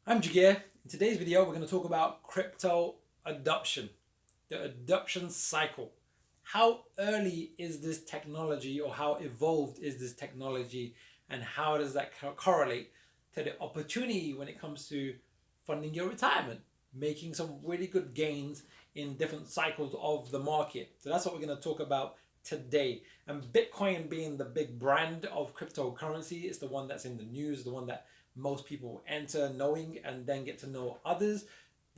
I'm Jagir. In today's video, we're going to talk about crypto adoption, the adoption cycle. How early is this technology, or how evolved is this technology, and how does that correlate to the opportunity when it comes to funding your retirement, making some really good gains in different cycles of the market? So that's what we're going to talk about today. And Bitcoin being the big brand of cryptocurrency, is the one that's in the news, the one that most people enter knowing and then get to know others.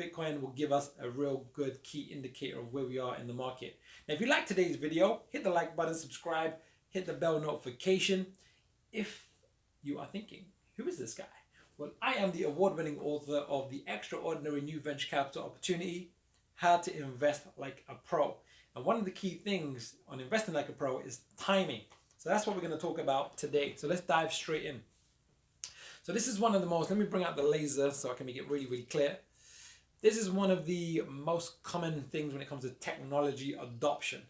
Bitcoin will give us a real good key indicator of where we are in the market. Now, if you like today's video, hit the like button, subscribe, hit the bell notification. If you are thinking, who is this guy? Well, I am the award-winning author of The Extraordinary New Venture Capital Opportunity, How to Invest Like a Pro. And one of the key things on investing like a pro is timing. So that's what we're going to talk about today. So let's dive straight in. So this is one of the most, let me bring out the laser so I can make it really, really clear. This is one of the most common things when it comes to technology adoption.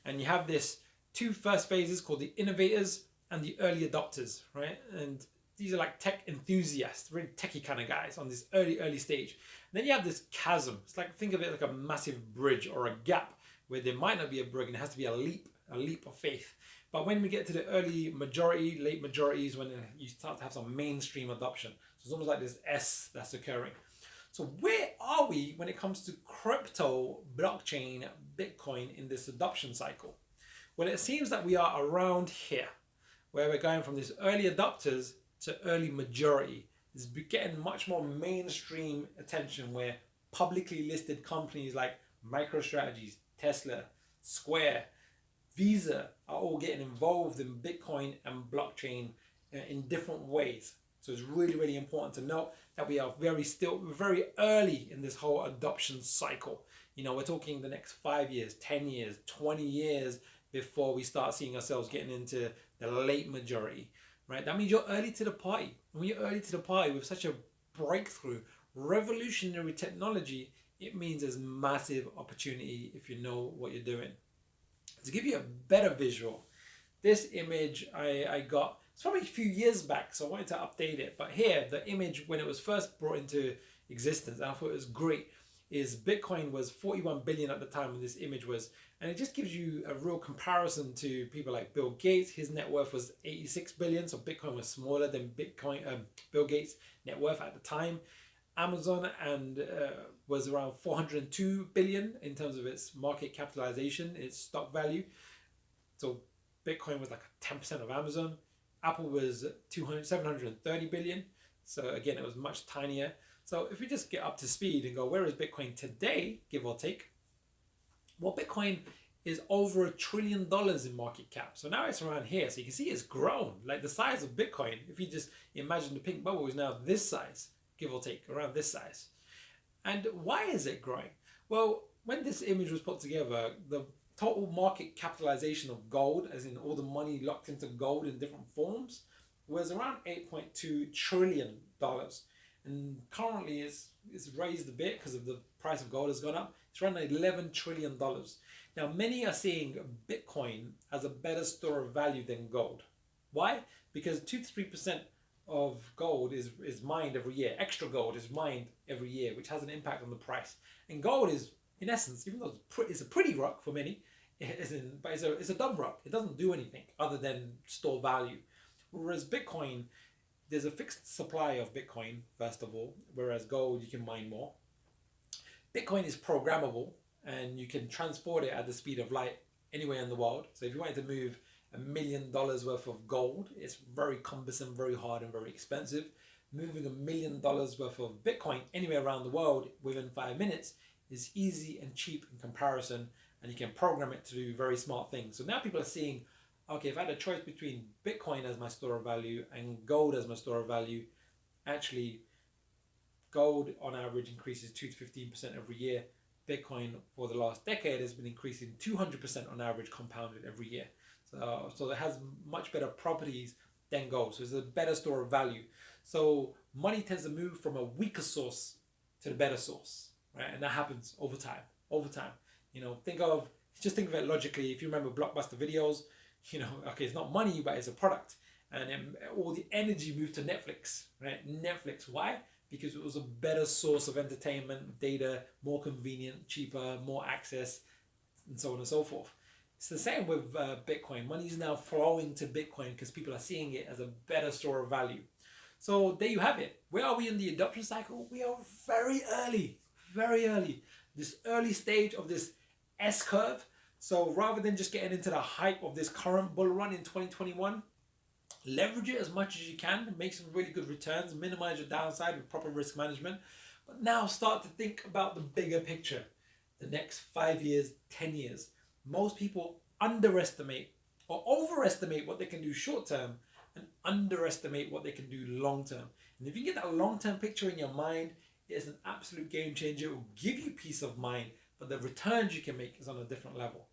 And you have this two first phases called the innovators and the early adopters, right? And these are like tech enthusiasts, really techie kind of guys on this early stage. And then you have this chasm. It's like, think of it like a massive bridge or a gap where there might not be a bridge and it has to be a leap of faith. But when we get to the early majority, late majorities, when you start to have some mainstream adoption. So it's almost like this S that's occurring. So where are we when it comes to crypto, blockchain, Bitcoin in this adoption cycle? Well, it seems that we are around here, where we're going from these early adopters to early majority. It's getting much more mainstream attention, where publicly listed companies like MicroStrategies, Tesla, Square, Visa are all getting involved in Bitcoin and blockchain in different ways. So it's really, really important to note that we are very early in this whole adoption cycle. You know, we're talking the next 5 years, 10 years, 20 years before we start seeing ourselves getting into the late majority, right? That means you're early to the party. When you're early to the party with such a breakthrough, revolutionary technology, it means there's massive opportunity if you know what you're doing. To give you a better visual, this image I got, it's probably a few years back, so I wanted to update it. But here, the image when it was first brought into existence, and I thought it was great, is Bitcoin was 41 billion at the time when this image was. And it just gives you a real comparison to people like Bill Gates. His net worth was 86 billion, so Bitcoin was smaller than Bill Gates' net worth at the time. Amazon was around 402 billion in terms of its market capitalization, its stock value. So Bitcoin was like 10% of Amazon. Apple was 730 billion. So again, it was much tinier. So if we just get up to speed and go, where is Bitcoin today, give or take? Well, Bitcoin is over $1 trillion in market cap. So now it's around here. So you can see it's grown. Like the size of Bitcoin, if you just imagine the pink bubble is now this size, give or take, around this size. And why is it growing? Well, when this image was put together, the total market capitalization of gold, as in all the money locked into gold in different forms, was around $8.2 trillion. And currently it's raised a bit because of the price of gold has gone up. It's around $11 trillion. Now, many are seeing Bitcoin as a better store of value than gold. Why? Because 2 to 3% of gold is mined every year. Extra gold is mined every year, which has an impact on the price. And gold is, in essence, even though it's a pretty rock for many, but it's a dumb rock. It doesn't do anything other than store value. Whereas Bitcoin, there's a fixed supply of Bitcoin, first of all, whereas gold, you can mine more. Bitcoin is programmable, and you can transport it at the speed of light anywhere in the world. So if you wanted to move $1 million worth of gold, it's very cumbersome, very hard, and very expensive. Moving $1 million worth of Bitcoin anywhere around the world within 5 minutes is easy and cheap in comparison, and you can program it to do very smart things. So now people are seeing, okay, if I had a choice between Bitcoin as my store of value and gold as my store of value, actually gold on average increases 2 to 15% every year. Bitcoin for the last decade has been increasing 200% on average compounded every year. So it has much better properties than gold. So it's a better store of value. So money tends to move from a weaker source to the better source, right? And that happens over time. You know, think of it logically. If you remember Blockbuster videos, you know, okay, it's not money, but it's a product. And then all the energy moved to Netflix, right? Netflix, why? because it was a better source of entertainment, data, more convenient, cheaper, more access, and so on and so forth. It's the same with Bitcoin. Money is now flowing to Bitcoin because people are seeing it as a better store of value. So there you have it. Where are we in the adoption cycle? We are very early, very early. This early stage of this S curve. So rather than just getting into the hype of this current bull run in 2021, leverage it as much as you can, make some really good returns, minimize your downside with proper risk management. But now start to think about the bigger picture, the next 5 years, 10 years. Most people underestimate or overestimate what they can do short term and underestimate what they can do long term. And if you get that long term picture in your mind, it is an absolute game changer. It will give you peace of mind, but the returns you can make is on a different level.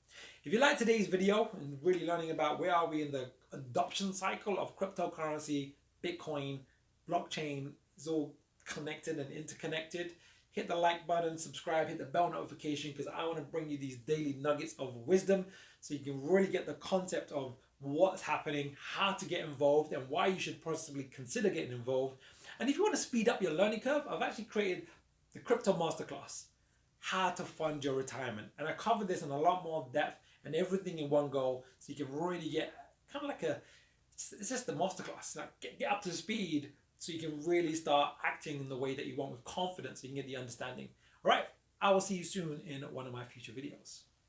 If you like today's video and really learning about where are we in the adoption cycle of cryptocurrency, Bitcoin, blockchain is all connected and interconnected, hit the like button, subscribe, hit the bell notification, because I want to bring you these daily nuggets of wisdom so you can really get the concept of what's happening, how to get involved, and why you should possibly consider getting involved. And if you want to speed up your learning curve, I've actually created the Crypto Masterclass, how to fund your retirement. And I cover this in a lot more depth and everything in one go, so you can really get kind of like it's just the masterclass. Like get up to speed so you can really start acting in the way that you want with confidence so you can get the understanding. All right, I will see you soon in one of my future videos.